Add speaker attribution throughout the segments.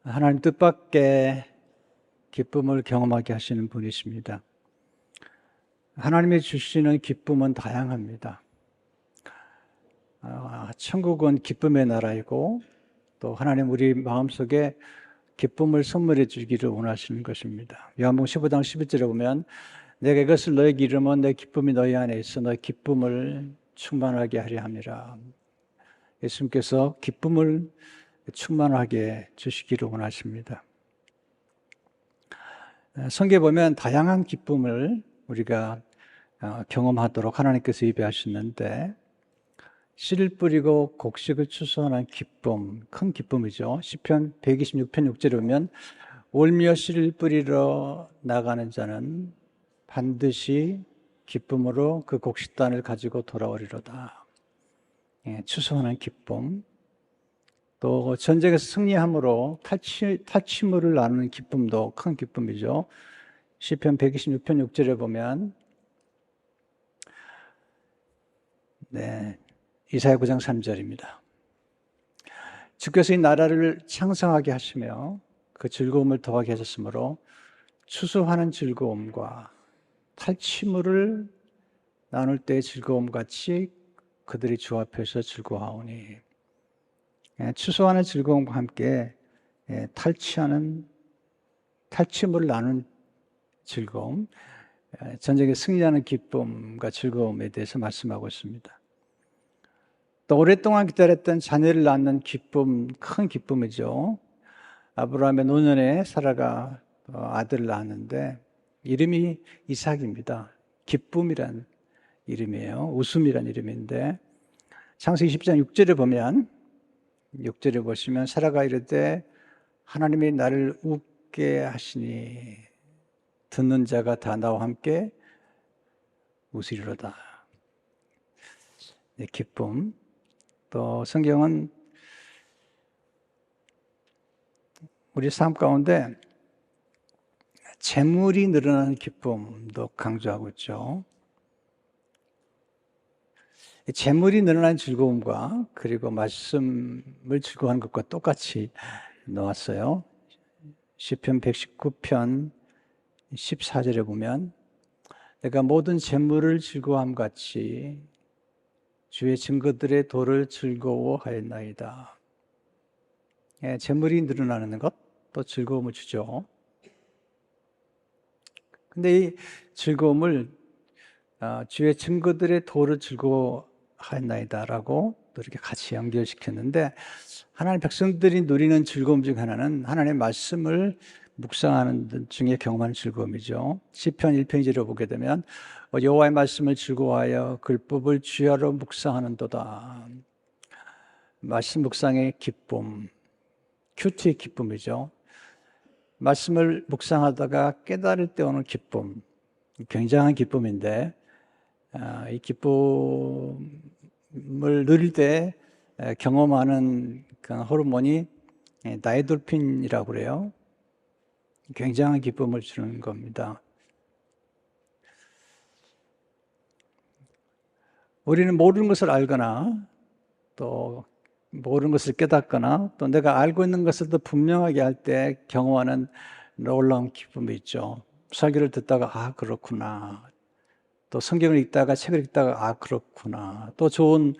Speaker 1: 하나님 뜻밖의 기쁨을 경험하게 하시는 분이십니다. 하나님이 주시는 기쁨은 다양합니다. 천국은 기쁨의 나라이고 또 하나님 우리 마음속에 기쁨을 선물해 주기를 원하시는 것입니다. 요한복음 15장 11절에 보면 내가 이것을 너에게 이르면 내 기쁨이 너희 안에 있어 너의 기쁨을 충만하게 하려 함이라. 예수님께서 기쁨을 충만하게 주시기를 원하십니다. 성경에 보면 다양한 기쁨을 우리가 경험하도록 하나님께서 예배하셨는데 씨를 뿌리고 곡식을 추수하는 기쁨, 큰 기쁨이죠. 시편 126편 6절에 보면 울며 씨를 뿌리러 나가는 자는 반드시 기쁨으로 그 곡식단을 가지고 돌아오리로다. 추수하는 기쁨, 또 전쟁에서 승리함으로 탈취물을 나누는 기쁨도 큰 기쁨이죠. 시편 126편 6절에 보면 이사야 9장 3절입니다. 주께서 이 나라를 창성하게 하시며 그 즐거움을 더하게 하셨으므로 추수하는 즐거움과 탈취물을 나눌 때의 즐거움같이 그들이 주 앞에서 즐거워하오니. 추수하는 즐거움과 함께 탈취물을 나눈 즐거움, 전쟁에 승리하는 기쁨과 즐거움에 대해서 말씀하고 있습니다. 또 오랫동안 기다렸던 자녀를 낳는 기쁨, 큰 기쁨이죠. 아브라함의 노년에 사라가 아들을 낳았는데 이름이 이삭입니다. 기쁨이란 이름이에요. 웃음이란 이름인데 창세기 10장 6절에 보면 6절에 보시면 사라가 이르되 하나님이 나를 웃게 하시니 듣는 자가 다 나와 함께 웃으리로다. 기쁨. 또 성경은 우리 삶 가운데 재물이 늘어나는 기쁨도 강조하고 있죠. 재물이 늘어나는 즐거움과 그리고 말씀을 즐거워하는 것과 똑같이 나왔어요. 시편 119편 14절에 보면 내가 모든 재물을 즐거워함 같이 주의 증거들의 도를 즐거워하였나이다. 재물이 늘어나는 것도 즐거움을 주죠. 근데 이 즐거움을 주의 증거들의 도를 즐거워하였나이다라고 또 이렇게 같이 연결시켰는데 하나님 백성들이 누리는 즐거움 중 하나는 하나님의 말씀을 묵상하는 중에 경험하는 즐거움이죠. 시편 1편 2절을 보게 되면 여호와의 말씀을 즐거워하여 글법을 주야로 묵상하는도다. 말씀 묵상의 기쁨, 큐티의 기쁨이죠. 말씀을 묵상하다가 깨달을 때 오는 기쁨, 굉장한 기쁨인데 이 기쁨을 누릴 때 경험하는 그 호르몬이 나이돌핀이라고 그래요. 굉장한 기쁨을 주는 겁니다. 우리는 모르는 것을 알거나 또 모르는 것을 깨닫거나 또 내가 알고 있는 것을 더 분명하게 할 때 경험하는 놀라운 기쁨이 있죠. 설교를 듣다가 그렇구나. 또 성경을 읽다가 책을 읽다가 그렇구나. 또 좋은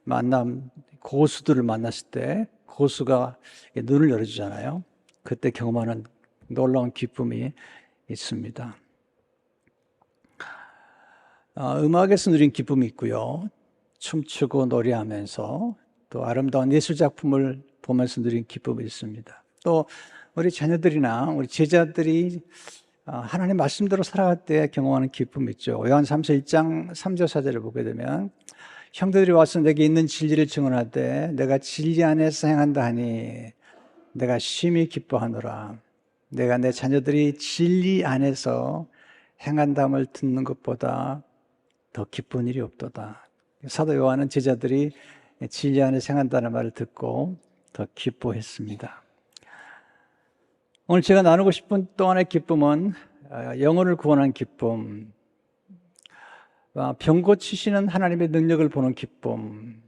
Speaker 1: 만남, 고수들을 만났을 때 고수가 눈을 열어주잖아요. 그때 경험하는 놀라운 기쁨이 있습니다. 음악에서 누린 기쁨이 있고요. 춤추고 노래하면서 또 아름다운 예술작품을 보면서 누린 기쁨이 있습니다. 또 우리 자녀들이나 우리 제자들이 하나님 말씀대로 살아갈 때 경험하는 기쁨이 있죠. 요한 3서 1장 3절 4절을 보게 되면 형제들이 와서 내게 있는 진리를 증언하되 내가 진리 안에서 행한다 하니 내가 심히 기뻐하노라. 내가 내 자녀들이 진리 안에서 행한담을 듣는 것보다 더 기쁜 일이 없도다. 사도 요한은 제자들이 진리 안에서 행한다는 말을 듣고 더 기뻐했습니다. 오늘 제가 나누고 싶은 또 하나의 기쁨은 영혼을 구원한 기쁨, 병 고치시는 하나님의 능력을 보는 기쁨,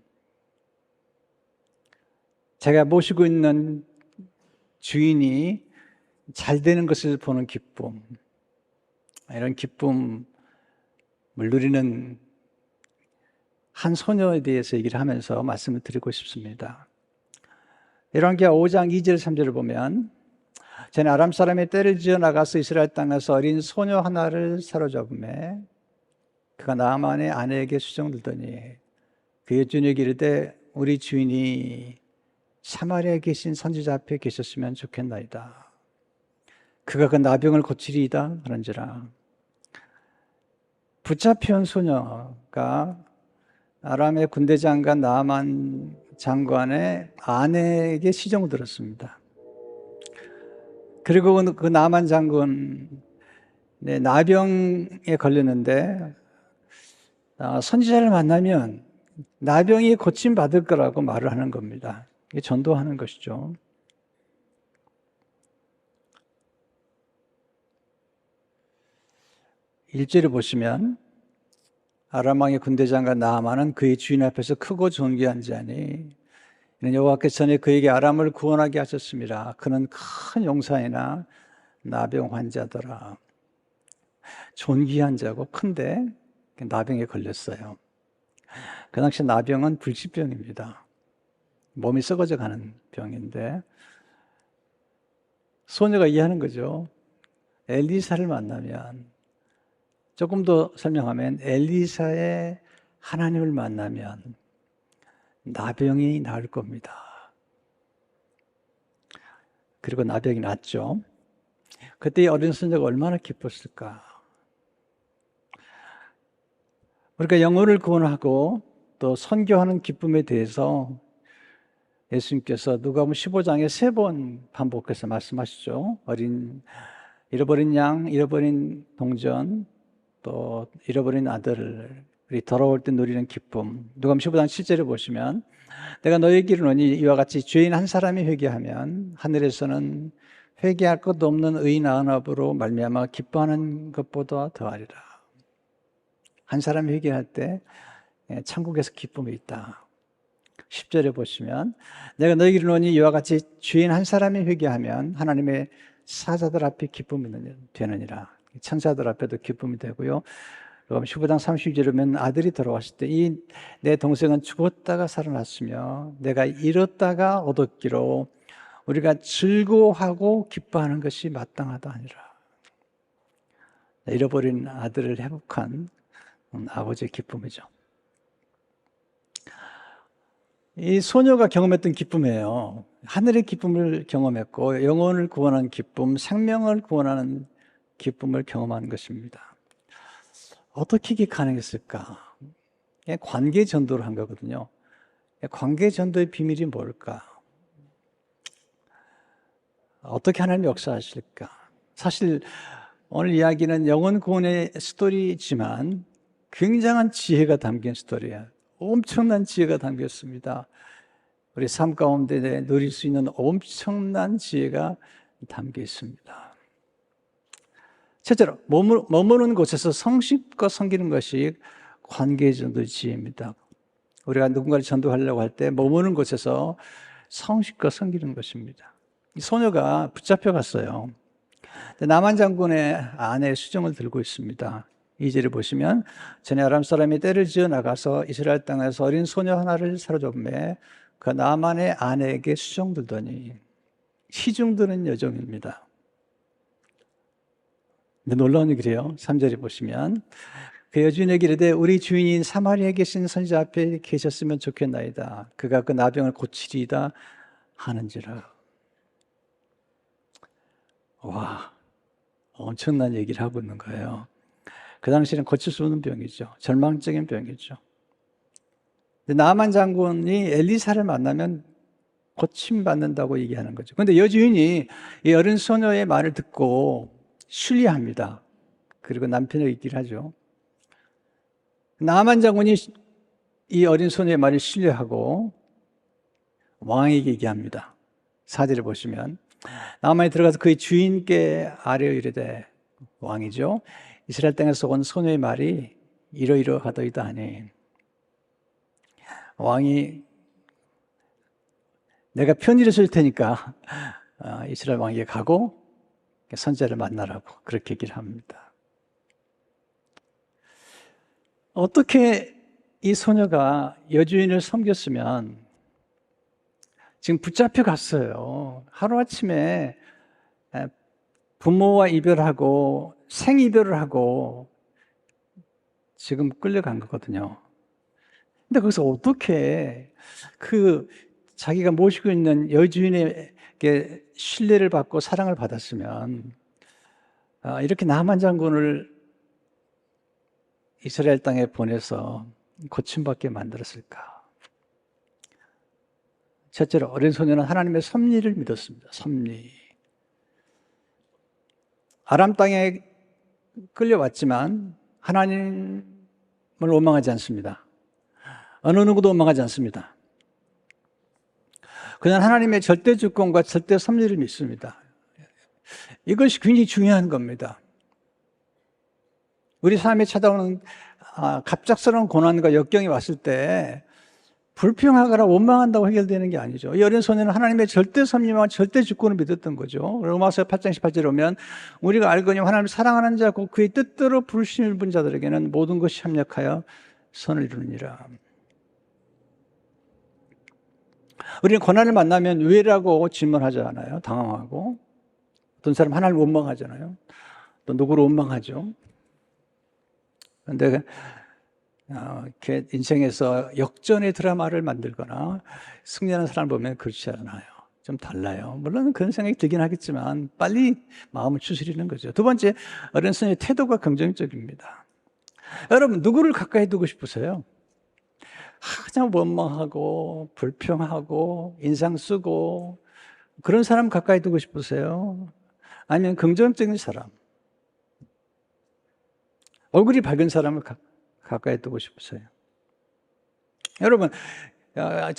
Speaker 1: 제가 모시고 있는 주인이 잘 되는 것을 보는 기쁨, 이런 기쁨을 누리는 한 소녀에 대해서 얘기를 하면서 말씀을 드리고 싶습니다. 열왕기하 5장 2절 3절을 보면 전에 아람 사람이 떼를 지어 나가서 이스라엘 땅에서 어린 소녀 하나를 사로잡음에 그가 나아만의 아내에게 수정들더니 그의 주인에게 이르되 우리 주인이 사마리아에 계신 선지자 앞에 계셨으면 좋겠나이다. 그가 그 나병을 고치리이다 하는지라. 붙잡혀온 소녀가 아람의 군대 장관 나아만 장관의 아내에게 시정을 들었습니다. 그리고 그 나아만 장군 나병에 걸렸는데 선지자를 만나면 나병이 고침받을 거라고 말을 하는 겁니다. 이게 전도하는 것이죠. 일절을 보시면 아람 왕의 군대 장관 나아만은 그의 주인 앞에서 크고 존귀한 자니 이는 여호와께서 전에 그에게 아람을 구원하게 하셨습니다. 그는 큰 용사이나 나병 환자더라. 존귀한 자고 큰데 나병에 걸렸어요. 그 당시 나병은 불치병입니다. 몸이 썩어져 가는 병인데 소녀가 이해하는 거죠. 엘리사를 만나면, 조금 더 설명하면 엘리사의 하나님을 만나면 나병이 나을 겁니다. 그리고 나병이 낫죠. 그때 어린 소녀가 얼마나 기뻤을까. 우리가 영혼을 구원하고 또 선교하는 기쁨에 대해서 예수님께서 누가복음 15장에 3번 반복해서 말씀하시죠. 잃어버린 양, 잃어버린 동전, 또 잃어버린 아들이 돌아올 때 누리는 기쁨. 누가복음 15장 7절을 보시면 내가 너희에게 이르노니 이와 같이 죄인 한 사람이 회개하면 하늘에서는 회개할 것도 없는 의인 99으로 말미암아 기뻐하는 것보다 더하리라. 한 사람이 회개할 때 천국에서 기쁨이 있다. 10절에 보시면 내가 너희에게 이르노니 이와 같이 죄인 한 사람이 회개하면 하나님의 사자들 앞에 기쁨이 되느니라. 천사들 앞에도 기쁨이 되고요. 그럼 15장 30절에 보면 아들이 돌아왔을 때 이 내 동생은 죽었다가 살아났으며 내가 잃었다가 얻었기로 우리가 즐거워하고 기뻐하는 것이 마땅하다 하니라. 잃어버린 아들을 회복한 아버지의 기쁨이죠. 이 소녀가 경험했던 기쁨이에요. 하늘의 기쁨을 경험했고 영혼을 구원하는 기쁨, 생명을 구원하는 기쁨을 경험하는 것입니다. 어떻게 이게 가능했을까? 관계 전도를 한 거거든요. 관계 전도의 비밀이 뭘까? 어떻게 하나님이 역사하실까? 사실 오늘 이야기는 영혼 구원의 스토리지만 굉장한 지혜가 담긴 스토리예요. 엄청난 지혜가 담겼습니다. 우리 삶 가운데 누릴 수 있는 엄청난 지혜가 담겨 있습니다. 첫째로 머무는 곳에서 성실과 섬기는 것이 관계전도의 지혜입니다. 우리가 누군가를 전도하려고 할 때 머무는 곳에서 성실과 섬기는 것입니다. 이 소녀가 붙잡혀갔어요. 나만 장군의 아내의 수정을 들고 있습니다. 2절을 보시면 전에 아람 사람이 떼를 지어 나가서 이스라엘 땅에서 어린 소녀 하나를 사로잡매 그 나만의 아내에게 수정들더니, 시중드는 여정입니다. 근데 놀라운 얘기래요. 3절에 보시면 그 여주인에게 이르되 우리 주인인 사마리아에 계신 선지자 앞에 계셨으면 좋겠나이다. 그가 그 나병을 고치리이다 하는지라. 와, 엄청난 얘기를 하고 있는 거예요. 그 당시에는 고칠 수 없는 병이죠. 절망적인 병이죠. 나만 장군이 엘리사를 만나면 고침받는다고 얘기하는 거죠. 그런데 여주인이 이 어린 소녀의 말을 듣고 신뢰합니다. 그리고 남편에게 얘기를 하죠. 나만 장군이 이 어린 소녀의 말을 신뢰하고 왕에게 얘기합니다. 4절을 보시면 나만이 들어가서 그의 주인께 아뢰어 이르되, 왕이죠, 이스라엘 땅에서 온 소녀의 말이 이러이러하더이다 하니, 왕이 내가 편지를 쓸 테니까 이스라엘 왕에게 가고 선지자를 만나라고 그렇게 얘기를 합니다. 어떻게 이 소녀가 여주인을 섬겼으면 지금 붙잡혀 갔어요. 하루아침에 부모와 이별하고 생이별을 하고 지금 끌려간 거거든요. 근데 거기서 어떻게 자기가 모시고 있는 여주인에게 신뢰를 받고 사랑을 받았으면 이렇게 나만 장군을 이스라엘 땅에 보내서 고침받게 만들었을까? 첫째로 어린 소녀는 하나님의 섭리를 믿었습니다. 섭리. 아람 땅에 끌려왔지만 하나님을 원망하지 않습니다. 어느 누구도 원망하지 않습니다. 그냥 하나님의 절대 주권과 절대 섭리를 믿습니다. 이것이 굉장히 중요한 겁니다. 우리 삶에 찾아오는 갑작스러운 고난과 역경이 왔을 때 불평하거나 원망한다고 해결되는 게 아니죠. 이 어린 소녀는 하나님의 절대 섭리와 절대 주권을 믿었던 거죠. 로마서 8장 18절에 보면 우리가 알거니 하나님을 사랑하는 자고 그의 뜻대로 부르심을 입은 자들에게는 모든 것이 협력하여 선을 이루느니라. 우리는 고난을 만나면 왜라고 질문하잖아요. 당황하고. 어떤 사람 하나님을 원망하잖아요. 또 누구를 원망하죠. 그런데 이렇게 인생에서 역전의 드라마를 만들거나 승리하는 사람을 보면 그렇지 않아요. 좀 달라요. 물론 그런 생각이 들긴 하겠지만 빨리 마음을 추스리는 거죠. 두 번째, 어린 소녀의 태도가 긍정적입니다. 여러분, 누구를 가까이 두고 싶으세요? 그냥 원망하고 불평하고 인상 쓰고 그런 사람 가까이 두고 싶으세요? 아니면 긍정적인 사람, 얼굴이 밝은 사람을 가까이 두고 싶으세요? 여러분,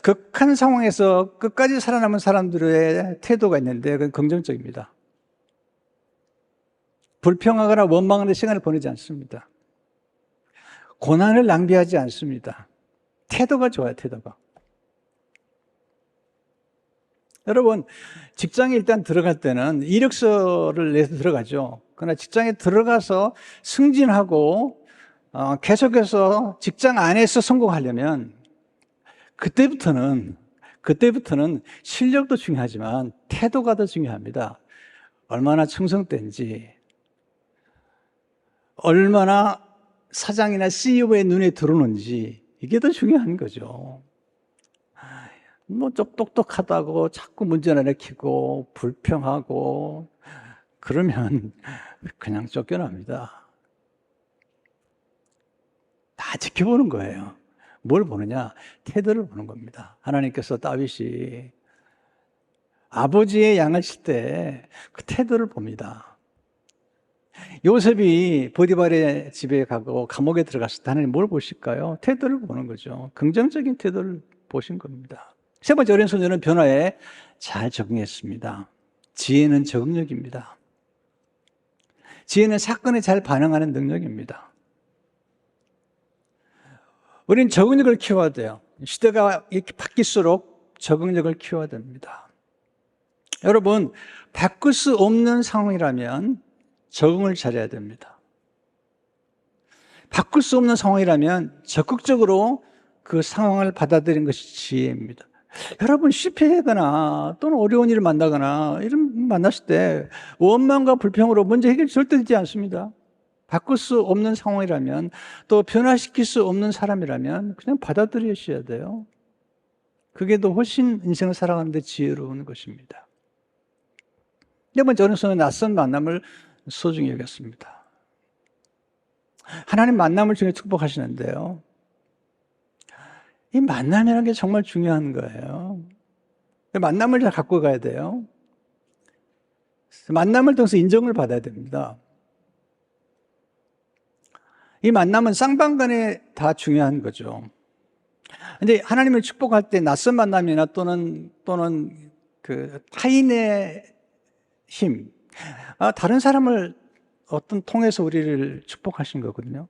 Speaker 1: 극한 상황에서 끝까지 살아남은 사람들의 태도가 있는데 그건 긍정적입니다. 불평하거나 원망하는 시간을 보내지 않습니다. 고난을 낭비하지 않습니다. 태도가 좋아요, 태도가. 여러분, 직장에 일단 들어갈 때는 이력서를 내서 들어가죠. 그러나 직장에 들어가서 승진하고 계속해서 직장 안에서 성공하려면 그때부터는 실력도 중요하지만 태도가 더 중요합니다. 얼마나 충성된지, 얼마나 사장이나 CEO의 눈에 들어오는지 이게 더 중요한 거죠. 뭐 좀 똑똑하다고 자꾸 문제를 일으키고 불평하고 그러면 그냥 쫓겨납니다. 다 지켜보는 거예요. 뭘 보느냐? 태도를 보는 겁니다. 하나님께서 다윗이 아버지의 양을 칠 때 그 태도를 봅니다. 요셉이 보디발의 집에 가고 감옥에 들어갔을 때 하나님 뭘 보실까요? 태도를 보는 거죠. 긍정적인 태도를 보신 겁니다. 세 번째, 어린 소녀는 변화에 잘 적응했습니다. 지혜는 적응력입니다. 지혜는 사건에 잘 반응하는 능력입니다. 우리는 적응력을 키워야 돼요. 시대가 이렇게 바뀔수록 적응력을 키워야 됩니다. 여러분, 바꿀 수 없는 상황이라면 적응을 잘해야 됩니다. 바꿀 수 없는 상황이라면 적극적으로 그 상황을 받아들이는 것이 지혜입니다. 여러분, 실패하거나 또는 어려운 일을 만나거나 이런 만났을 때 원망과 불평으로 먼저 해결이 절대 되지 않습니다. 바꿀 수 없는 상황이라면 또 변화시킬 수 없는 사람이라면 그냥 받아들이셔야 돼요. 그게 더 훨씬 인생을 살아가는 데 지혜로운 것입니다. 네 번째, 어느 순간 낯선 만남을 소중히 여겼습니다. 하나님 만남을 중에 축복하시는데요. 이 만남이라는 게 정말 중요한 거예요. 만남을 잘 갖고 가야 돼요. 만남을 통해서 인정을 받아야 됩니다. 이 만남은 쌍방간에 다 중요한 거죠. 근데 하나님을 축복할 때 낯선 만남이나 또는 그 타인의 힘, 다른 사람을 어떤 통해서 우리를 축복하신 거거든요.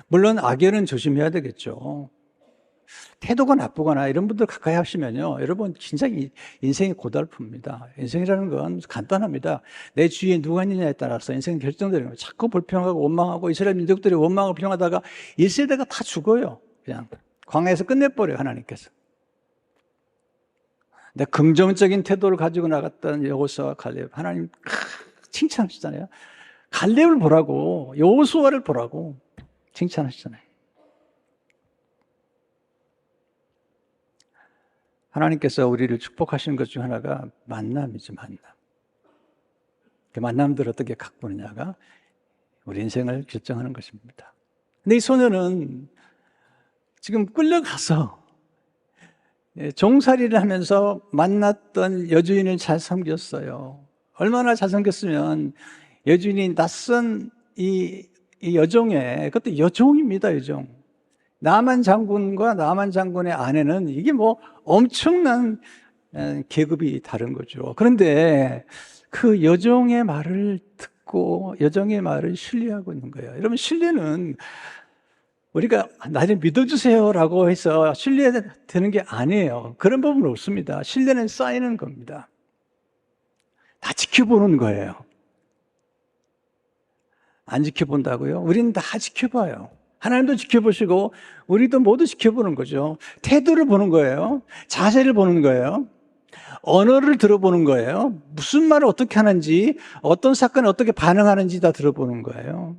Speaker 1: 물론 악연은 조심해야 되겠죠. 태도가 나쁘거나 이런 분들 가까이 하시면요, 여러분 진짜 인생이 고달픕니다. 인생이라는 건 간단합니다. 내 주위에 누가 있느냐에 따라서 인생은 결정되는 거예요. 자꾸 불평하고 원망하고 이스라엘 민족들이 원망하고 불평하다가 1세대가 다 죽어요. 그냥 광야에서 끝내버려요, 하나님께서. 근데 긍정적인 태도를 가지고 나갔던 여호수아와 갈렙, 하나님 칭찬하시잖아요. 갈렙을 보라고, 여호수아를 보라고 칭찬하시잖아요. 하나님께서 우리를 축복하시는 것 중 하나가 만남이죠, 만남. 그 만남들을 어떻게 가꾸느냐가 우리 인생을 결정하는 것입니다. 근데 이 소녀는 지금 끌려가서 종살이를 하면서 만났던 여주인을 잘 섬겼어요. 얼마나 잘 섬겼으면 여주인이 낯선 이 여종의, 그것도 여종입니다, 여종. 나만 장군과 나만 장군의 아내는 이게 뭐 엄청난 계급이 다른 거죠. 그런데 그 여종의 말을 듣고 여종의 말을 신뢰하고 있는 거예요. 여러분, 신뢰는 우리가 나를 믿어주세요라고 해서 신뢰되는 게 아니에요. 그런 부분은 없습니다. 신뢰는 쌓이는 겁니다. 다 지켜보는 거예요. 안 지켜본다고요? 우리는 다 지켜봐요. 하나님도 지켜보시고 우리도 모두 지켜보는 거죠. 태도를 보는 거예요. 자세를 보는 거예요. 언어를 들어보는 거예요. 무슨 말을 어떻게 하는지, 어떤 사건에 어떻게 반응하는지 다 들어보는 거예요.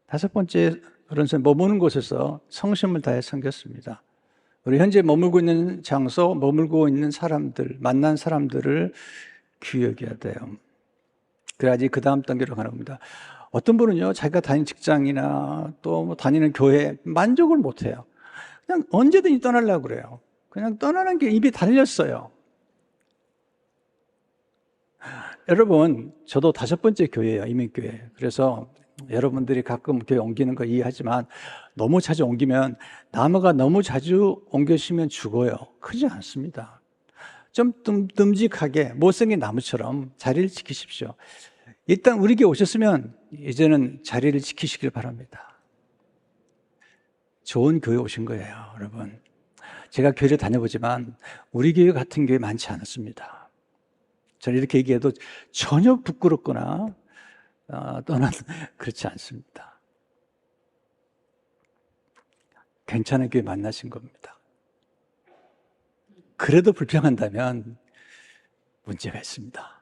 Speaker 1: 다섯 번째, 그런선 머무는 곳에서 성심을 다해 섬겼습니다. 우리 현재 머물고 있는 장소, 머물고 있는 사람들, 만난 사람들을 귀여겨야 돼요. 그래야지 그 다음 단계로 가는 겁니다. 어떤 분은요, 자기가 다니는 직장이나 또 뭐 다니는 교회에 만족을 못 해요. 그냥 언제든지 떠나려고 그래요. 그냥 떠나는 게 입에 달렸어요. 여러분, 저도 다섯 번째 교회예요, 이민교회. 그래서 여러분들이 가끔 교회 옮기는 거 이해하지만 너무 자주 옮기면, 나무가 너무 자주 옮겨지면 죽어요. 크지 않습니다. 좀 듬직하게 못생긴 나무처럼 자리를 지키십시오. 일단 우리 교회 오셨으면 이제는 자리를 지키시길 바랍니다. 좋은 교회 오신 거예요, 여러분. 제가 교회를 다녀보지만 우리 교회 같은 교회 많지 않았습니다. 저는 이렇게 얘기해도 전혀 부끄럽거나 또는 그렇지 않습니다. 괜찮은 교회 만나신 겁니다. 그래도 불평한다면 문제가 있습니다.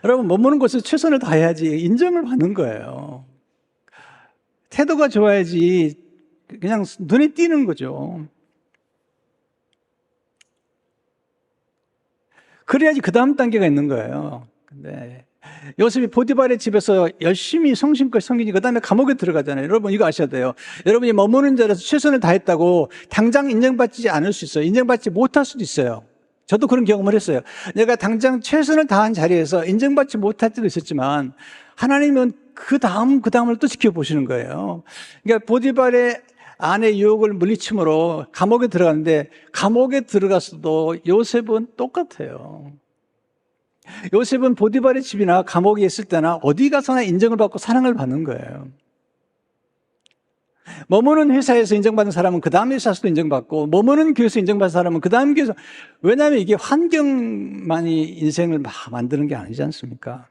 Speaker 1: 여러분, 머무는 곳에 최선을 다해야지 인정을 받는 거예요. 태도가 좋아야지 그냥 눈에 띄는 거죠. 그래야지 그 다음 단계가 있는 거예요. 근데 요셉이 보디발의 집에서 열심히 성심껏 섬기니 그 다음에 감옥에 들어가잖아요. 여러분, 이거 아셔야 돼요. 여러분이 머무는 자리에서 최선을 다했다고 당장 인정받지 않을 수 있어요. 인정받지 못할 수도 있어요. 저도 그런 경험을 했어요. 내가 당장 최선을 다한 자리에서 인정받지 못할 때도 있었지만 하나님은 그 다음을 또 지켜보시는 거예요. 그러니까 보디발의 아내 유혹을 물리침으로 감옥에 들어갔는데, 감옥에 들어갔어도 요셉은 똑같아요. 요셉은 보디발의 집이나 감옥에 있을 때나 어디 가서나 인정을 받고 사랑을 받는 거예요. 머무는 회사에서 인정받는 사람은 그 다음 회사에서도 인정받고, 머무는 교회에서 인정받는 사람은 그 다음 교회에서. 왜냐하면 이게 환경만이 인생을 막 만드는 게 아니지 않습니까?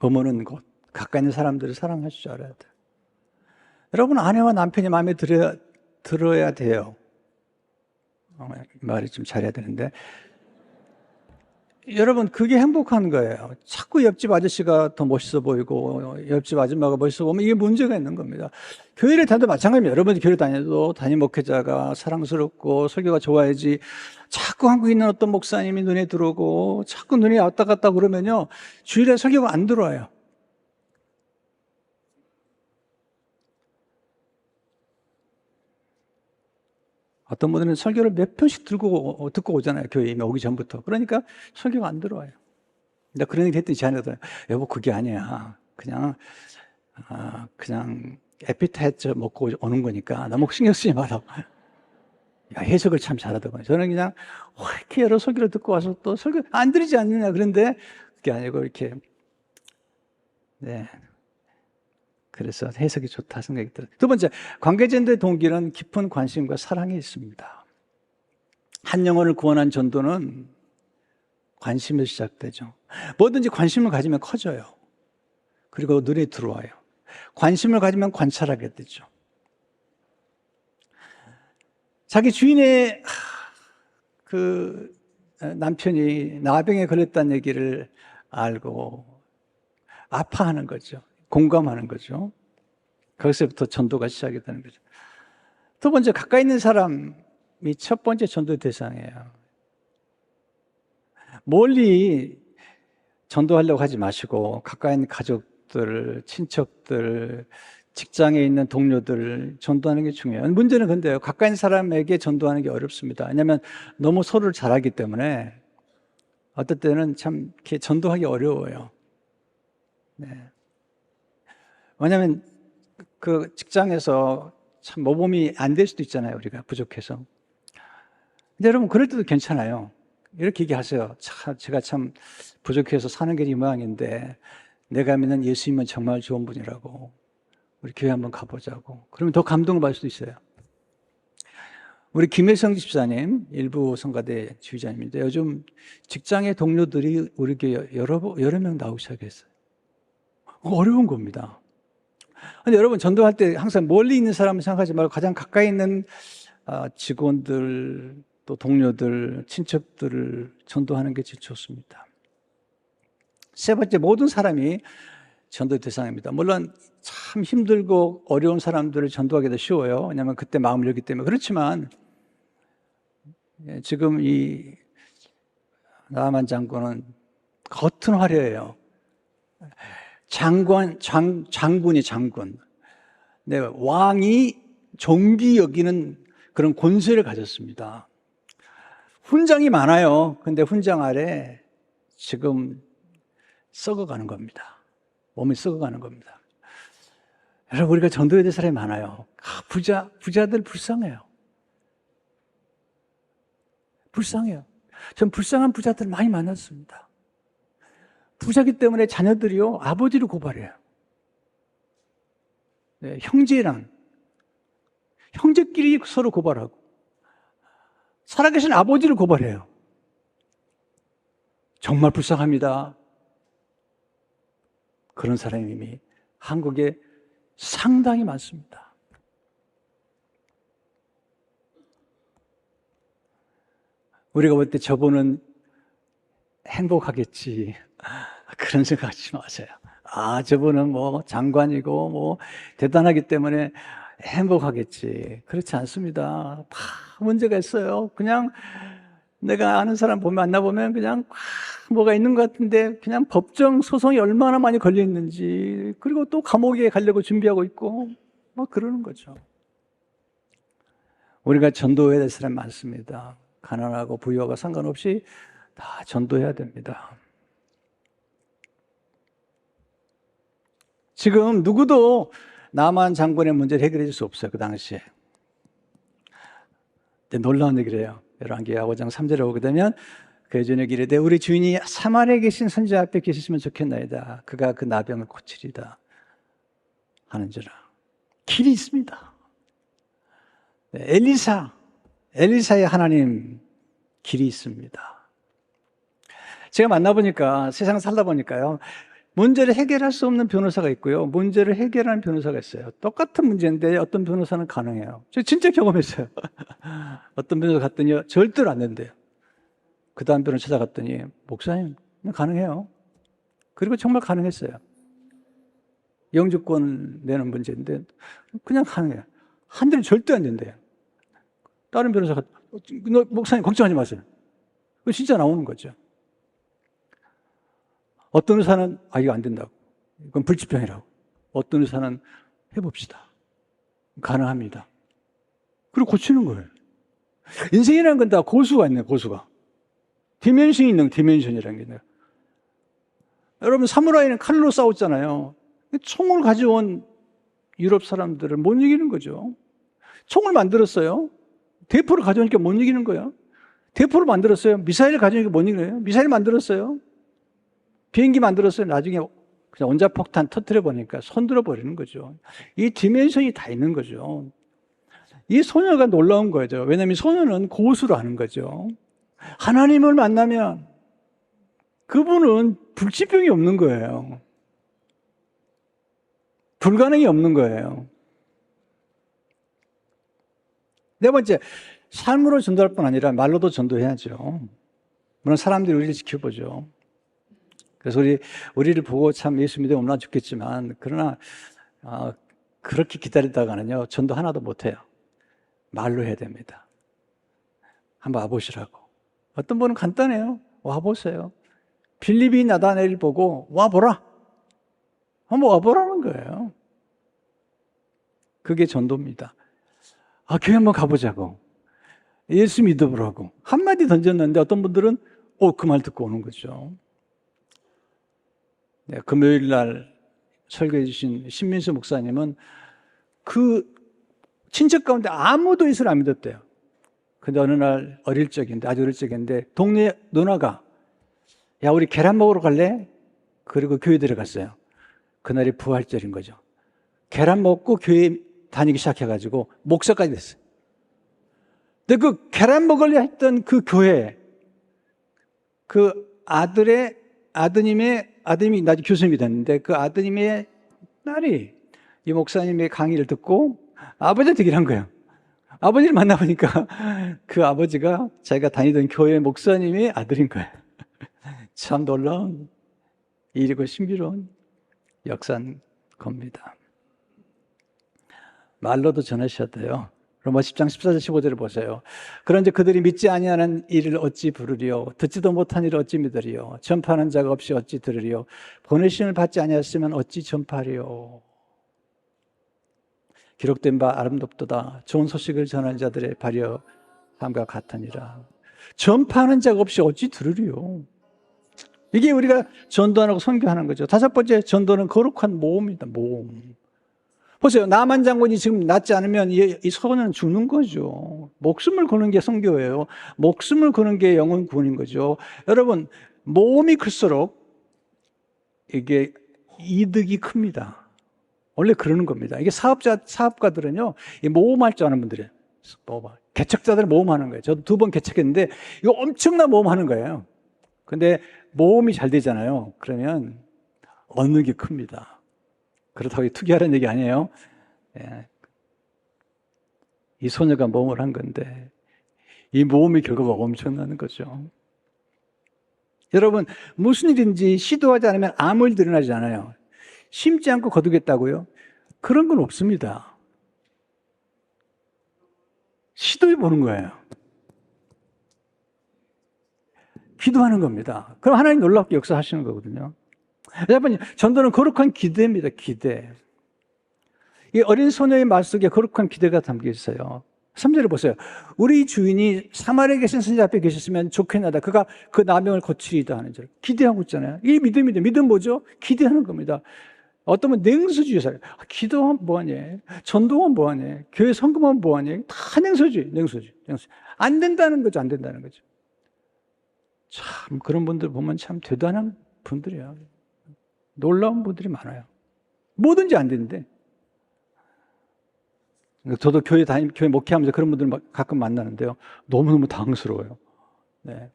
Speaker 1: 머무는 곳, 가까이 있는 사람들을 사랑할 줄 알아야 돼요. 여러분, 아내와 남편이 마음에 들어야 돼요. 말이 좀 잘해야 되는데, 여러분, 그게 행복한 거예요. 자꾸 옆집 아저씨가 더 멋있어 보이고 옆집 아줌마가 멋있어 보면 이게 문제가 있는 겁니다. 교회를 다녀도 마찬가지입니다. 여러분이 교회 다녀도 담임 목회자가 사랑스럽고 설교가 좋아야지, 자꾸 한국에 있는 어떤 목사님이 눈에 들어오고 자꾸 눈에 왔다 갔다 그러면요, 주일에 설교가 안 들어와요. 어떤 분들은 설교를 몇 편씩 듣고 오잖아요. 교회에 오기 전부터. 그러니까 설교가 안 들어와요. 근데 그런 얘기 했더니 제 아내가, 여보, 그게 아니야. 그냥 에피타이저 먹고 오는 거니까 너무 신경 쓰지 마라. 야, 해석을 참 잘하더군요. 저는 그냥 이렇게 여러 설교를 듣고 와서 또 설교 안 들리지 않느냐. 그런데 그게 아니고 이렇게, 네. 그래서 해석이 좋다 생각이 들어요. 두 번째, 관계전도의 동기는 깊은 관심과 사랑이 있습니다. 한 영혼을 구원한 전도는 관심에서 시작되죠. 뭐든지 관심을 가지면 커져요. 그리고 눈에 들어와요. 관심을 가지면 관찰하게 되죠. 자기 주인의 그 남편이 나병에 걸렸다는 얘기를 알고 아파하는 거죠. 공감하는 거죠. 거기서부터 전도가 시작이 되는 거죠. 두 번째, 가까이 있는 사람이 첫 번째 전도의 대상이에요. 멀리 전도하려고 하지 마시고 가까이 있는 가족들, 친척들, 직장에 있는 동료들 전도하는 게 중요해요. 문제는 근데요, 가까이 있는 사람에게 전도하는 게 어렵습니다. 왜냐하면 너무 서로를 잘 알기 때문에 어떨 때는 참 이렇게 전도하기 어려워요. 네. 왜냐하면 그 직장에서 참 모범이 안 될 수도 있잖아요. 우리가 부족해서. 근데 여러분, 그럴 때도 괜찮아요. 이렇게 얘기하세요. 제가 참 부족해서 사는 게 이 모양인데 내가 믿는 예수님은 정말 좋은 분이라고, 우리 교회 한번 가보자고. 그러면 더 감동을 받을 수도 있어요. 우리 김혜성 집사님, 일부 성가대 지휘자님인데 요즘 직장의 동료들이 우리 교회 여러 명 나오기 시작했어요. 어려운 겁니다. 근데 여러분, 전도할 때 항상 멀리 있는 사람을 생각하지 말고 가장 가까이 있는 직원들, 또 동료들, 친척들을 전도하는 게 제일 좋습니다. 세 번째, 모든 사람이 전도의 대상입니다. 물론 참 힘들고 어려운 사람들을 전도하기도 쉬워요. 왜냐하면 그때 마음을 열기 때문에. 그렇지만 지금 이 나아만 장군은 겉은 화려해요. 장군이 장군. 네, 왕이 존귀 여기는 그런 권세를 가졌습니다. 훈장이 많아요. 근데 훈장 아래 지금 썩어가는 겁니다. 몸이 썩어가는 겁니다. 여러분, 우리가 전도해야 될 사람이 많아요. 부자들 불쌍해요. 불쌍해요. 전 불쌍한 부자들 많이 만났습니다. 부자기 때문에 자녀들이요, 아버지를 고발해요. 네, 형제끼리 서로 고발하고, 살아계신 아버지를 고발해요. 정말 불쌍합니다. 그런 사람이 이미 한국에 상당히 많습니다. 우리가 볼 때 저분은 행복하겠지, 그런 생각하지 마세요. 저분은 뭐 장관이고 뭐 대단하기 때문에 행복하겠지. 그렇지 않습니다. 다 문제가 있어요. 그냥 내가 아는 사람 만나보면 그냥 뭐가 있는 것 같은데, 그냥 법정 소송이 얼마나 많이 걸려 있는지, 그리고 또 감옥에 가려고 준비하고 있고 뭐 그러는 거죠. 우리가 전도해야 될 사람 많습니다. 가난하고 부유하고 상관없이 다 전도해야 됩니다. 지금 누구도 나만 장군의 문제를 해결해 줄 수 없어요. 그 당시에. 근데 놀라운 얘기를 해요. 열왕기하 5장 3절에 오게 되면, 그의 저녁 이르되 우리 주인이 사마리아에 계신 선지자 앞에 계셨으면 좋겠나이다. 그가 그 나병을 고치리다 하는지라. 길이 있습니다. 네, 엘리사의 하나님 길이 있습니다. 제가 만나보니까, 세상 살다 보니까요, 문제를 해결할 수 없는 변호사가 있고요, 문제를 해결하는 변호사가 있어요. 똑같은 문제인데 어떤 변호사는 가능해요. 저 진짜 경험했어요. 어떤 변호사 갔더니 절대로 안 된대요. 그 다음 변호사 찾아갔더니, 목사님 가능해요. 그리고 정말 가능했어요. 영주권 내는 문제인데 그냥 가능해요. 한 대는 절대 안 된대요. 다른 변호사가, 목사님 걱정하지 마세요. 그거 진짜 나오는 거죠. 어떤 의사는 이거 안 된다고, 이건 불치병이라고. 어떤 의사는 해봅시다, 가능합니다. 그리고 고치는 거예요. 인생이라는 건 다 고수가 있네요. 고수가 디멘션이 있는, 디멘션이라는 게 있네요. 여러분, 사무라이는 칼로 싸웠잖아요. 총을 가져온 유럽 사람들을 못 이기는 거죠. 총을 만들었어요. 대포를 가져오니까 못 이기는 거예요. 대포를 만들었어요. 미사일을 가져오니까 못 이기는 거예요. 미사일 만들었어요. 비행기 만들었어요. 나중에 그냥 원자폭탄 터뜨려 보니까 손들어 버리는 거죠. 이 디멘션이 다 있는 거죠. 이 소녀가 놀라운 거죠. 왜냐하면 소녀는 고수를 하는 거죠. 하나님을 만나면 그분은 불치병이 없는 거예요. 불가능이 없는 거예요. 네 번째, 삶으로 전도할 뿐 아니라 말로도 전도해야죠. 물론 사람들이 우리를 지켜보죠. 그래서 우리를 보고 참 예수 믿으면 얼마나 좋겠지만, 그러나 그렇게 기다리다가는요, 전도 하나도 못해요. 말로 해야 됩니다. 한번 와보시라고. 어떤 분은 간단해요. 와보세요. 빌립이 나다나엘을 보고 와보라. 한번 와보라는 거예요. 그게 전도입니다. 교회 한번 가보자고. 예수 믿어보라고. 한마디 던졌는데 어떤 분들은 그 말 듣고 오는 거죠. 네, 금요일 날 설교해 주신 신민수 목사님은 그 친척 가운데 아무도 예수를 안 믿었대요. 근데 어느 날 아주 어릴 적인데 동네 누나가 야, 우리 계란 먹으러 갈래? 그리고 교회 들어갔어요. 그날이 부활절인 거죠. 계란 먹고 교회 다니기 시작해가지고 목사까지 됐어요. 근데 그 계란 먹으려 했던 그 교회, 그 아드님이 나중에 교수님이 됐는데 그 아드님의 딸이 이 목사님의 강의를 듣고 아버지한테 얘기를 한 거예요. 아버지를 만나보니까 그 아버지가 자기가 다니던 교회 목사님의 아들인 거예요. 참 놀라운 일이고 신비로운 역사인 겁니다. 말로도 전하셔야 돼요. 로마 10장 14절 15절을 보세요. 그런즉 그들이 믿지 아니하는 일을 어찌 부르리요? 듣지도 못한 일을 어찌 믿으리요? 전파하는 자가 없이 어찌 들으리요? 보내심을 받지 아니하였으면 어찌 전파하리요? 기록된 바 아름답도다. 좋은 소식을 전하는 자들의 발효함과 같으니라. 전파하는 자가 없이 어찌 들으리요? 이게 우리가 전도하고 선교하는 거죠. 다섯 번째, 전도는 거룩한 모험입니다. 모험. 보세요. 나만 장군이 지금 낫지 않으면 이 소녀는 죽는 거죠. 목숨을 거는 게 선교예요. 목숨을 거는 게 영혼 구원인 거죠. 여러분, 모험이 클수록 이게 이득이 큽니다. 원래 그러는 겁니다. 이게 사업가들은요, 이 모험할 줄 아는 분들이에요. 개척자들은 모험하는 거예요. 저도 2번 개척했는데, 이거 엄청난 모험하는 거예요. 근데 모험이 잘 되잖아요. 그러면 얻는 게 큽니다. 그렇다고 투기하라는 얘기 아니에요. 예. 이 소녀가 모험을 한 건데 이 모험의 결과가 엄청나는 거죠. 여러분, 무슨 일인지 시도하지 않으면 아무 일도 일어나지 않아요. 심지 않고 거두겠다고요? 그런 건 없습니다. 시도해 보는 거예요. 기도하는 겁니다. 그럼 하나님 놀랍게 역사하시는 거거든요. 여러분, 전도는 거룩한 기대입니다. 기대. 이 어린 소녀의 말 속에 거룩한 기대가 담겨 있어요. 3절을 보세요. 우리 주인이 사마리아에 계신 선지 앞에 계셨으면 좋겠나다. 그가 그 나병을 고치리이다 하는 줄. 기대하고 있잖아요. 이 믿음이죠. 믿음 뭐죠? 기대하는 겁니다. 어떤 분 냉수주의 살아요. 기도하면 뭐하니? 전도하면 뭐하니? 교회 성금하면 뭐하니? 다 냉수주의. 안 된다는 거죠. 안 된다는 거죠. 참 그런 분들 보면 참 대단한 분들이에요. 놀라운 분들이 많아요. 뭐든지 안 되는데. 저도 교회 목회하면서 그런 분들 가끔 만나는데요. 너무너무 당황스러워요. 네.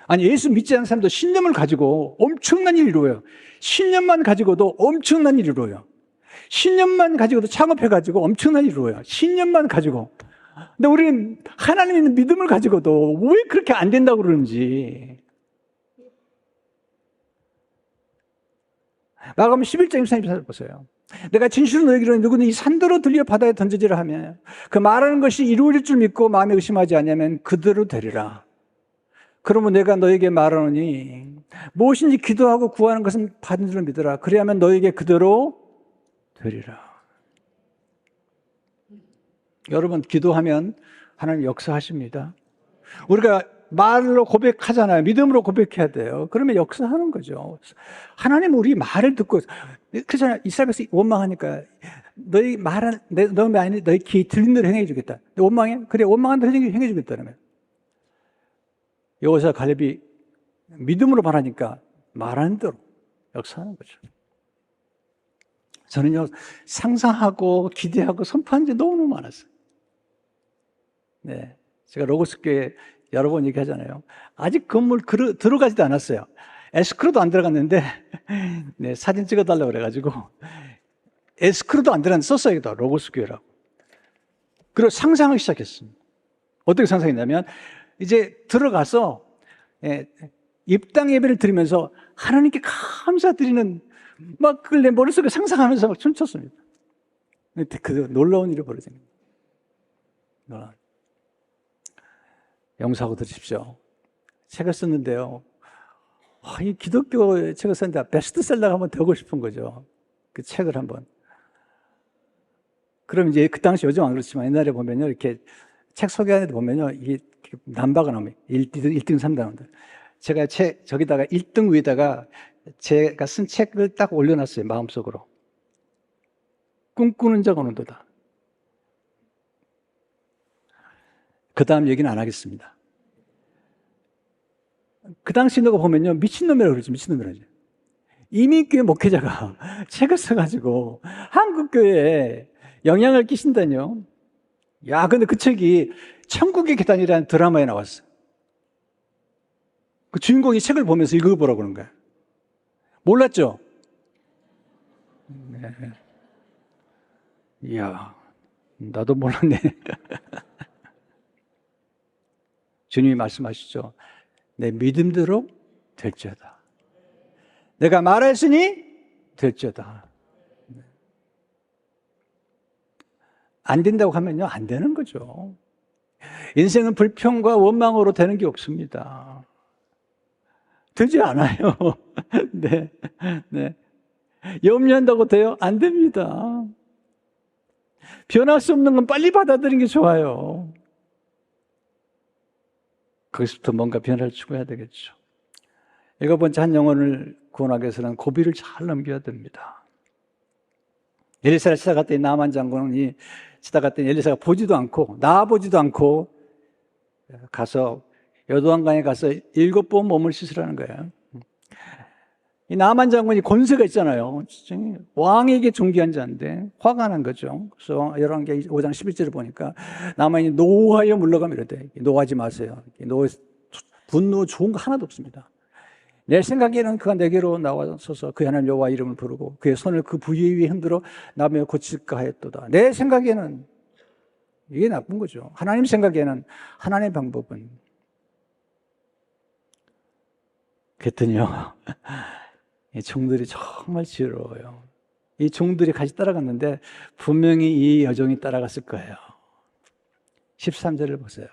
Speaker 1: 아니, 예수 믿지 않는 사람도 신념을 가지고 엄청난 일을 이루어요. 신념만 가지고도 엄청난 일을 이루어요. 신념만 가지고도 창업해가지고 엄청난 일을 이루어요. 신념만 가지고. 근데 우리는 하나님 있는 믿음을 가지고도 왜 그렇게 안 된다고 그러는지. 마가복음 11장 24절 보세요. 내가 진실로 너에게 이르노니 누구는 이 산더러 들려 바다에 던져지라 하면 그 말하는 것이 이루어질 줄 믿고 마음에 의심하지 않으면 그대로 되리라. 그러면 내가 너에게 말하노니 무엇인지 기도하고 구하는 것은 받은 줄로 믿으라. 그래야만 너에게 그대로 되리라. 여러분, 기도하면 하나님 역사하십니다. 우리가 말로 고백하잖아요. 믿음으로 고백해야 돼요. 그러면 역사하는 거죠. 하나님 우리 말을 듣고, 그렇잖아요. 이스라엘에서 원망하니까 너희 말은 너희 귀 들린 대로 행해 주겠다. 원망해? 그래, 원망한 대로 행해 주겠다는 여호수아 갈렙이 믿음으로 말하니까 말하는 대로 역사하는 거죠. 저는요, 상상하고 기대하고 선포한 지 너무너무 많았어요. 네. 제가 로고스 교회 여러 번 얘기하잖아요. 아직 건물 들어가지도 않았어요. 에스크로도 안 들어갔는데, 네, 사진 찍어달라고 그래가지고, 에스크로도 안 들어갔는데 썼어요. 로고스 교회라고. 그리고 상상하기 시작했습니다. 어떻게 상상했냐면, 이제 들어가서, 입당 예배를 드리면서 하나님께 감사드리는 막 그걸 내 머릿속에 상상하면서 막 춤췄습니다. 그 놀라운 일이 벌어지는 거예요. 용서하고 들으십시오. 책을 썼는데요. 이 기독교 책을 썼는데 베스트셀러가 한번 되고 싶은 거죠. 그 책을 한번. 그럼 이제 그 당시 요즘 안 그렇지만 옛날에 보면요. 이렇게 책 소개하는 데 보면요. 이게 남바가 나오면 1등, 3등. 제가 저기다가 1등 위에다가 제가 쓴 책을 딱 올려놨어요. 마음속으로. 꿈꾸는 자 오는 도다. 그 다음 얘기는 안 하겠습니다. 그 당시 누가 보면요. 미친놈이라고 그러죠. 미친놈이라고 그러죠. 이민교회 목회자가 책을 써가지고 한국교회에 영향을 끼친다뇨. 야, 근데 그 책이 천국의 계단이라는 드라마에 나왔어. 그 주인공이 책을 보면서 읽어보라고 그러는 거야. 몰랐죠? 네. 이야, 나도 몰랐네. 주님이 말씀하시죠. 내 믿음대로 될지어다. 내가 말했으니 될지어다. 안 된다고 하면요, 안 되는 거죠. 인생은 불평과 원망으로 되는 게 없습니다. 되지 않아요. 네. 네. 염려한다고 돼요? 안 됩니다. 변할 수 없는 건 빨리 받아들이는 게 좋아요. 거기서부터 뭔가 변화를 추구해야 되겠죠. 7번째 한 영혼을 구원하기 위해서는 고비를 잘 넘겨야 됩니다. 엘리사를 찾아갔더니 나만 장군이 찾아갔더니 엘리사가 보지도 않고 나보지도 않고 가서 여도왕강에 가서 7번 몸을 씻으라는 거예요. 이 나만 장군이 권세가 있잖아요. 왕에게 존귀한 자인데 화가 난 거죠. 그래서 열왕기 5장 11절을 보니까 나만이 노하여 물러가면 이러대. 노하지 마세요. 분노 좋은 거 하나도 없습니다. 내 생각에는 그가 내게로 나와서서 그의 하나님 여호와 이름을 부르고 그의 손을 그 부위 위에 흔들어 나며 고칠까 하였도다. 내 생각에는 이게 나쁜 거죠. 하나님 생각에는 하나님의 방법은 그랬더니요. 이 종들이 정말 지혜로워요. 이 종들이 같이 따라갔는데 분명히 이 여종이 따라갔을 거예요. 13절을 보세요.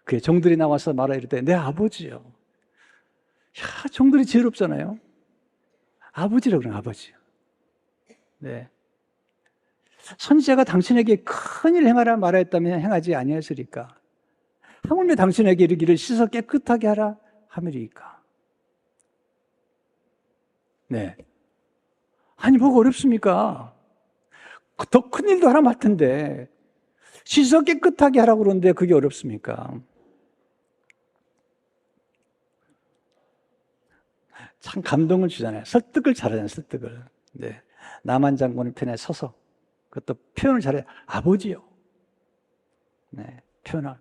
Speaker 1: 그의 종들이 나와서 말하 이르되 내 아버지요. 야, 종들이 지혜롭잖아요. 아버지라고 그래요, 아버지. 네. 선지자가 당신에게 큰 일 행하라 말하였다면 행하지 아니하였으리까? 하물며 당신에게 이르기를 씻어 깨끗하게 하라 하밀이까? 네. 아니, 뭐가 어렵습니까? 더 큰 일도 하나 맡은데, 씻어 깨끗하게 하라고 그러는데 그게 어렵습니까? 참 감동을 주잖아요. 설득을 잘하잖아요, 설득을. 네. 나만 장군의 편에 서서. 그것도 표현을 잘해요. 아버지요. 네. 표현을.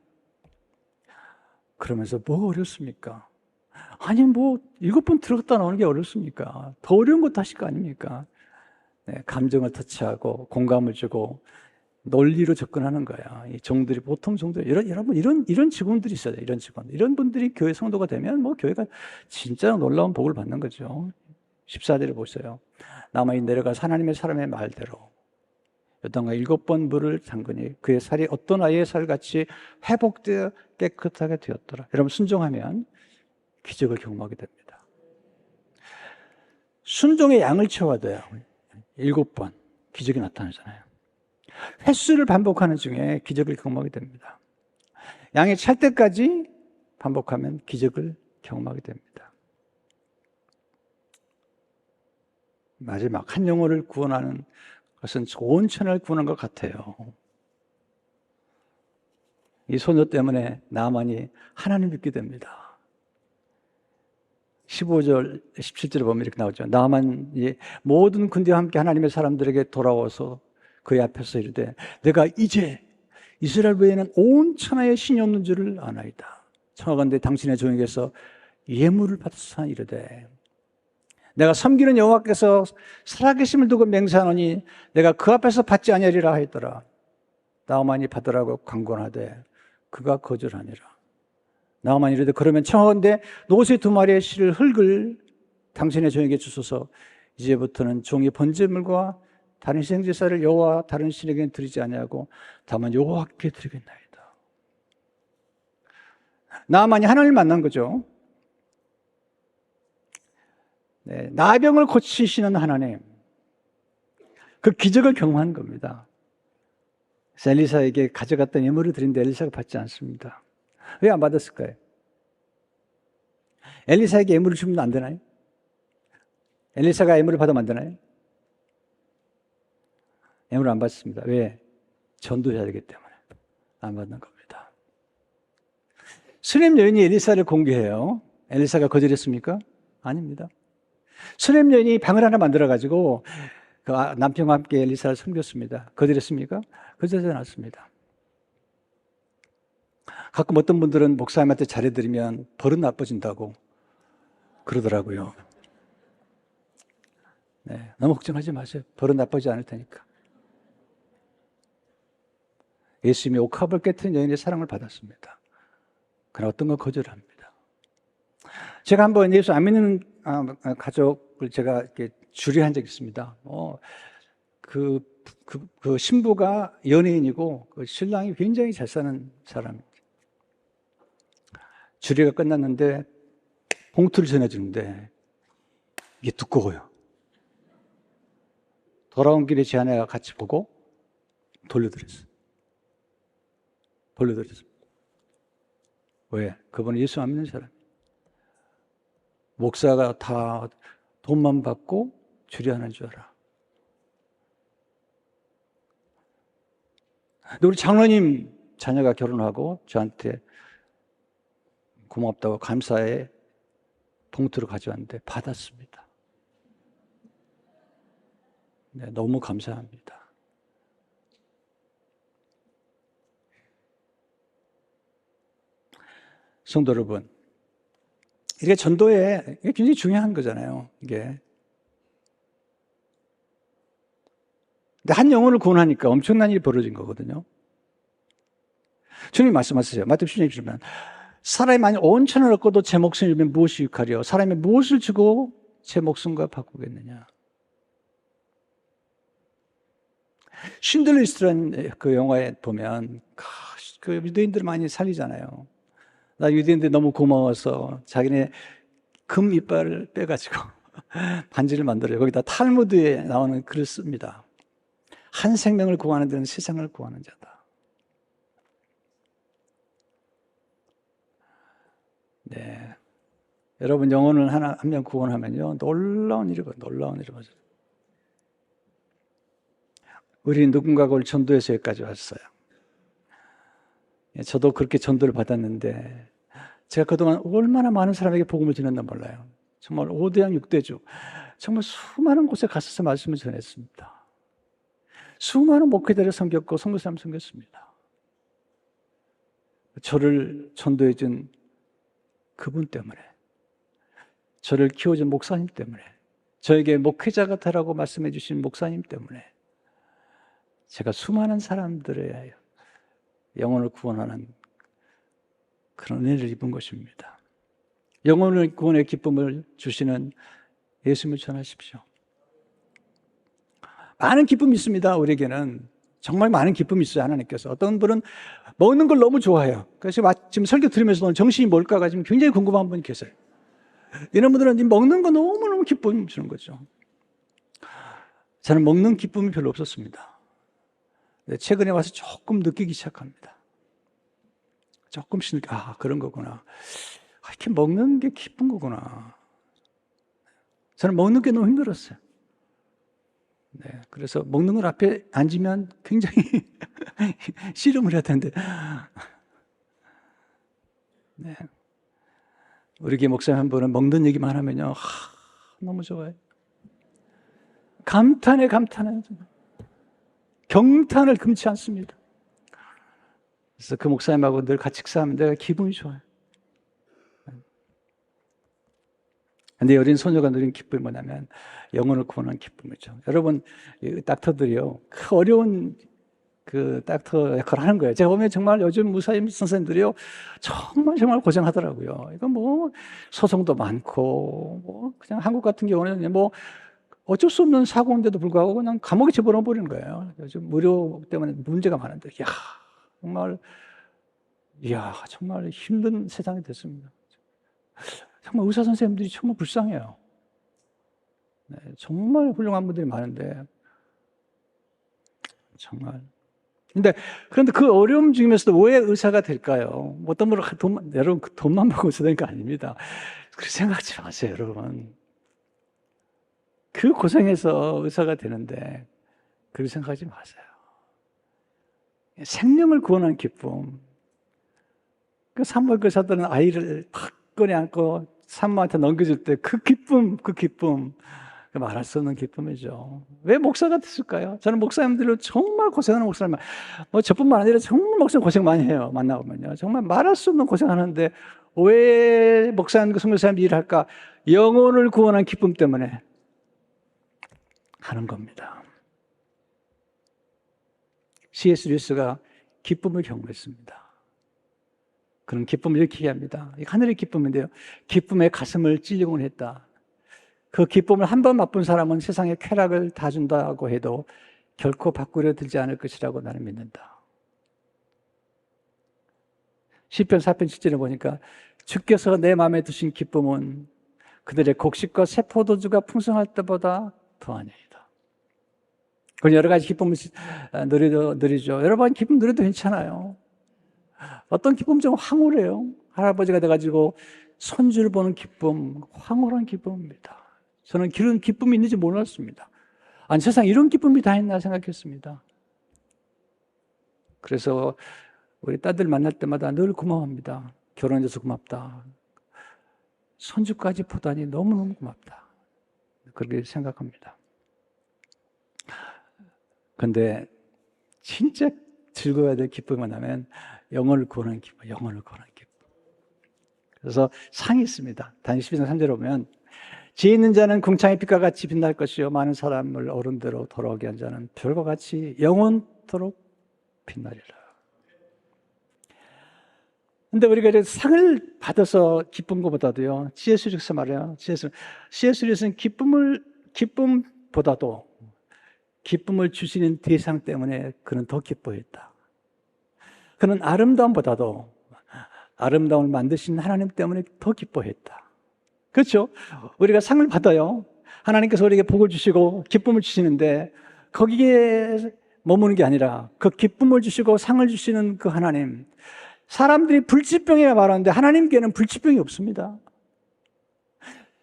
Speaker 1: 그러면서 뭐가 어렵습니까? 아니, 7번 들어갔다 나오는 게 어렵습니까? 더 어려운 것도 하실 거 아닙니까? 네. 감정을 터치하고, 공감을 주고, 논리로 접근하는 거야. 이 종들이, 보통 종들, 여러분, 이런 직원들이 있어요. 이런 직원. 이런 분들이 교회 성도가 되면, 교회가 진짜 놀라운 복을 받는 거죠. 14절을 보세요. 나만이 내려가서 하나님의 사람의 말대로, 여당과 7번 물을 잠그니 그의 살이 어떤 아이의 살같이 회복되어 깨끗하게 되었더라. 여러분, 순종하면 기적을 경험하게 됩니다. 순종의 양을 채워야 돼요. 7번. 기적이 나타나잖아요. 횟수를 반복하는 중에 기적을 경험하게 됩니다. 양이 찰 때까지 반복하면 기적을 경험하게 됩니다. 마지막 한 영혼을 구원하는 것은 온 천하를 구원한 것 같아요. 이 소녀 때문에 나만이 하나님 믿게 됩니다. 15절, 17절에 보면 이렇게 나오죠. 나만이 모든 군대와 함께 하나님의 사람들에게 돌아와서 그의 앞에서 이르되 내가 이제 이스라엘 외에는 온 천하에 신이 없는 줄을 아나이다. 청하건대 당신의 종에게서 예물을 받아서 이르되 내가 섬기는 여호와께서 살아계심을 두고 맹세하노니 내가 그 앞에서 받지 아니하리라 하였더라. 나만이 받으라고 강권하되 그가 거절하니라. 나만 이르되 그러면 청하건대 노새 2마리의 실을 흙을 당신의 종에게 주소서. 이제부터는 종이 번제물과 다른 희생제사를 여호와 다른 신에게 드리지 아니하고 다만 여호와께 드리겠나이다. 나만이 하나님을 만난 거죠. 네, 나병을 고치시는 하나님, 그 기적을 경험한 겁니다. 그래서 엘리사에게 가져갔던 예물을 드린데 엘리사가 받지 않습니다. 왜 안 받았을까요? 엘리사에게 예물을 주면 안 되나요? 엘리사가 예물을 받으면 안 되나요? 예물을 안 받습니다. 왜? 전도해야 되기 때문에 안 받는 겁니다. 수렘 여인이 엘리사를 공개해요. 엘리사가 거절했습니까? 아닙니다. 수렘 여인이 방을 하나 만들어가지고 그 남편과 함께 엘리사를 섬겼습니다. 거절했습니까? 거절하지 않았습니다. 가끔 어떤 분들은 목사님한테 잘해드리면 버릇 나빠진다고 그러더라고요. 네, 너무 걱정하지 마세요. 버릇 나빠지지 않을 테니까. 예수님이 옥합을 깨트린 여인의 사랑을 받았습니다. 그러나 어떤 건 거절합니다. 제가 한번 예수 안 믿는 가족을 제가 이렇게 주례한 적이 있습니다. 그 신부가 연예인이고 그 신랑이 굉장히 잘 사는 사람입니다. 주례가 끝났는데 봉투를 전해주는데 이게 두꺼워요. 돌아온 길에 제 아내가 같이 보고 돌려드렸어요. 왜? 그분은 예수 안 믿는 사람이에요. 목사가 다 돈만 받고 주례하는 줄 알아. 근데 우리 장로님 자녀가 결혼하고 저한테 고맙다고 감사의 봉투를 가져왔는데 받았습니다. 네, 너무 감사합니다. 성도 여러분, 이게 전도에 굉장히 중요한 거잖아요. 이게. 근데 한 영혼을 구원하니까 엄청난 일이 벌어진 거거든요. 주님 말씀하세요. 마태복음 16절에 사람이 만약 온 천을 얻고도 제 목숨을 잃으면 무엇이 유익하리요? 사람이 무엇을 주고 제 목숨과 바꾸겠느냐? 쉰들러 리스트라는 그 영화에 보면 그 유대인들 많이 살리잖아요. 나 유대인들 너무 고마워서 자기네 금 이빨을 빼가지고 반지를 만들어요. 거기다 탈무드에 나오는 글을 씁니다. 한 생명을 구하는 데는 세상을 구하는 자다. 네, 여러분 영혼을 한 명 구원하면요 놀라운 일이고 놀라운 일이 맞아요. 우리 누군가가 전도해서 여기까지 왔어요. 저도 그렇게 전도를 받았는데 제가 그동안 얼마나 많은 사람에게 복음을 전했나 몰라요. 정말 5대양 6대주 정말 수많은 곳에 갔어서 말씀을 전했습니다. 수많은 목회자를 섬겼고 선교사람 섬겼습니다. 저를 전도해 준 그분 때문에, 저를 키워준 목사님 때문에, 저에게 목회자가 되라고 말씀해 주신 목사님 때문에 제가 수많은 사람들의 영혼을 구원하는 그런 은혜를 입은 것입니다. 영혼을 구원의 기쁨을 주시는 예수님을 전하십시오. 많은 기쁨이 있습니다. 우리에게는 정말 많은 기쁨이 있어요. 하나님께서. 어떤 분은 먹는 걸 너무 좋아해요. 그래서 지금 설교 들으면서 정신이 뭘까가 지금 굉장히 궁금한 분이 계세요. 이런 분들은 먹는 거 너무너무 기쁨 주는 거죠. 저는 먹는 기쁨이 별로 없었습니다. 최근에 와서 조금 느끼기 시작합니다. 조금씩, 그런 거구나. 이렇게 먹는 게 기쁜 거구나. 저는 먹는 게 너무 힘들었어요. 네, 그래서 먹는 걸 앞에 앉으면 굉장히 씨름을 해야 되는데, 네. 우리 교회 목사님 한 분은 먹는 얘기만 하면요, 너무 좋아요. 감탄해. 경탄을 금치 않습니다. 그래서 그 목사님하고 늘 같이 식사하면 내가 기분이 좋아요. 근데 어린 소녀가 누린 기쁨이 뭐냐면 영혼을 구원한 기쁨이죠. 여러분, 닥터들이요, 그 어려운 그 닥터 역할을 하는 거예요. 제가 보면 정말 요즘 무사임 선생님들이요, 정말 고생하더라고요. 이건 뭐 소송도 많고, 뭐 그냥 한국 같은 경우는 뭐 어쩔 수 없는 사고인데도 불구하고 그냥 감옥에 집어넣어 버리는 거예요. 요즘 무료 때문에 문제가 많은데, 정말 힘든 세상이 됐습니다. 정말 의사 선생님들이 정말 불쌍해요. 네, 정말 훌륭한 분들이 많은데, 정말. 그런데 그 어려움 중에서도 왜 의사가 될까요? 어떤 분은 여러분, 돈만 벌고 의사 되는 거 아닙니다. 그렇게 생각하지 마세요, 여러분. 그 고생해서 의사가 되는데, 그렇게 생각하지 마세요. 생명을 구원한 기쁨. 그 산부인과 의사들은 아이를 팍 꺼내 안고 산모한테 넘겨줄 때 그 기쁨, 말할 수 없는 기쁨이죠. 왜 목사가 됐을까요? 저는 목사님들로 정말 고생하는 목사님, 저뿐만 아니라 정말 목사님 고생 많이 해요. 만나보면요. 정말 말할 수 없는 고생하는데 왜 목사님과 선교사님 일을 할까? 영혼을 구원한 기쁨 때문에 하는 겁니다. C.S. 루이스가 기쁨을 경험했습니다. 그런 기쁨을 이렇게 얘기합니다. 하늘의 기쁨인데요. 기쁨에 가슴을 찔리곤 했다. 그 기쁨을 한 번 맛본 사람은 세상에 쾌락을 다 준다고 해도 결코 바꾸려 들지 않을 것이라고 나는 믿는다. 시편 4편 7절에 보니까 주께서 내 마음에 두신 기쁨은 그들의 곡식과 새 포도주가 풍성할 때보다 더하니이다. 그건 여러 가지 기쁨을 누리죠. 여러분 기쁨 누려도 괜찮아요. 어떤 기쁨 좀 황홀해요. 할아버지가 돼가지고 손주를 보는 기쁨, 황홀한 기쁨입니다. 저는 그런 기쁨이 있는지 몰랐습니다. 아니, 세상에 이런 기쁨이 다 있나 생각했습니다. 그래서 우리 딸들 만날 때마다 늘 고마워합니다. 결혼해서 고맙다. 손주까지 보다니 너무너무 고맙다. 그렇게 생각합니다. 근데 진짜 즐거워야 될 기쁨이 뭐냐면 영혼을 구원하는 기쁨, 그래서 상이 있습니다. 다니엘 12장 3절에 보면 지혜 있는 자는 궁창의 빛과 같이 빛날 것이요 많은 사람을 어른대로 돌아오게 한 자는 별과 같이 영원토록 빛나리라. 근데 우리가 이렇게 상을 받아서 기쁜 것보다도요, C.S. 루이스 말이에요. C.S. 루이스는 기쁨보다도 기쁨을 주시는 대상 때문에 그는 더 기뻐했다. 그는 아름다움보다도 아름다움을 만드신 하나님 때문에 더 기뻐했다. 그렇죠? 우리가 상을 받아요. 하나님께서 우리에게 복을 주시고 기쁨을 주시는데 거기에 머무는 게 아니라 그 기쁨을 주시고 상을 주시는 그 하나님, 사람들이 불치병이라 말하는데 하나님께는 불치병이 없습니다.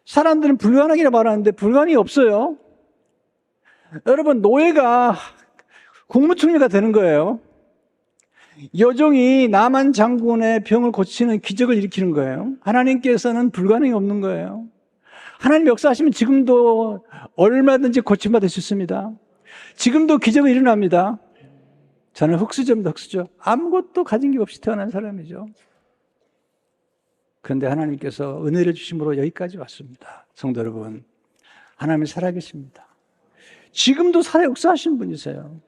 Speaker 1: 사람들은 불가능이라 말하는데 불가능이 없어요. 여러분, 노예가 국무총리가 되는 거예요. 여종이 나만 장군의 병을 고치는 기적을 일으키는 거예요. 하나님께서는 불가능이 없는 거예요. 하나님 역사하시면 지금도 얼마든지 고침받을 수 있습니다. 지금도 기적이 일어납니다. 저는 흙수저입니다. 흙수저. 아무것도 가진 게 없이 태어난 사람이죠. 그런데 하나님께서 은혜를 주심으로 여기까지 왔습니다. 성도 여러분, 하나님이 살아계십니다. 지금도 살아 역사하시는 분이세요.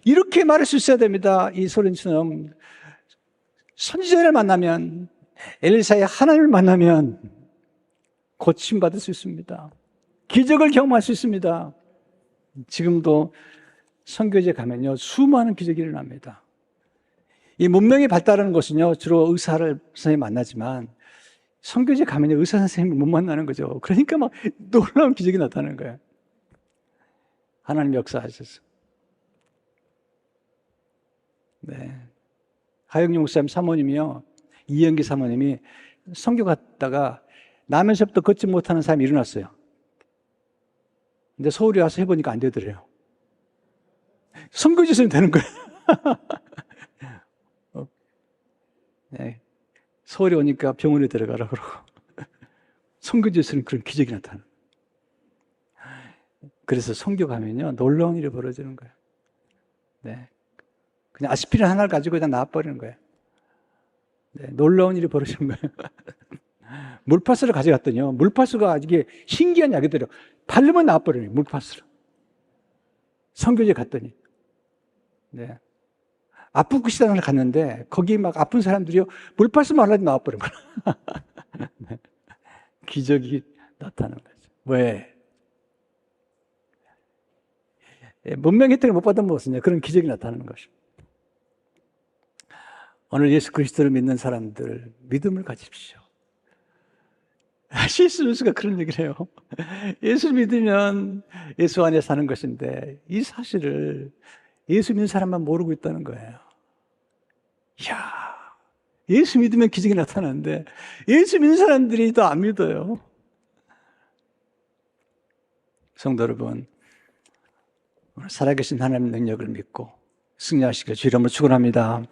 Speaker 1: 이렇게 말할 수 있어야 됩니다. 이 소린처럼 선지자를 만나면, 엘리사의 하나님을 만나면 고침받을 수 있습니다. 기적을 경험할 수 있습니다. 지금도 선교지에 가면요, 수많은 기적이 일어납니다. 이 문명이 발달하는 곳은요, 주로 의사를 선생님 만나지만 선교지에 가면요, 의사 선생님을 못 만나는 거죠. 그러니까 막 놀라운 기적이 나타나는 거예요. 하나님 역사하셔서. 네. 하영용 목사님 사모님이요, 이영기 사모님이 선교 갔다가 남에서부터 걷지 못하는 사람이 일어났어요. 근데 서울에 와서 해보니까 안 되더래요. 선교지에서는 되는 거예요. 네. 서울에 오니까 병원에 들어가라 그러고 선교지에서는 그런 기적이 나타나요. 그래서 선교 가면요 놀라운 일이 벌어지는 거예요. 네. 그냥 아스피린 하나를 가지고 그냥 나와버리는 거예요. 네. 놀라운 일이 벌어지는 거예요. 물파스를 가져갔더니요 물파스가 이게 신기한 약이더래요. 바르면 나와버려요. 물파스를. 선교지에 갔더니 네. 아프고 시장을 갔는데 거기 막 아픈 사람들이요 물파스만 하려고 나와버린 거예요. 네. 기적이 나타나는 거죠. 왜? 문명 혜택을 못 받은 무엇이냐? 그런 기적이 나타나는 것입니다. 오늘 예수 그리스도를 믿는 사람들 믿음을 가집시오. C.S. 루이스가 그런 얘기를 해요. 예수 믿으면 예수 안에 사는 것인데 이 사실을 예수 믿는 사람만 모르고 있다는 거예요. 이야, 예수 믿으면 기적이 나타나는데 예수 믿는 사람들이 더 안 믿어요. 성도 여러분, 오늘 살아계신 하나님의 능력을 믿고 승리하시길 주 이름으로 축원합니다.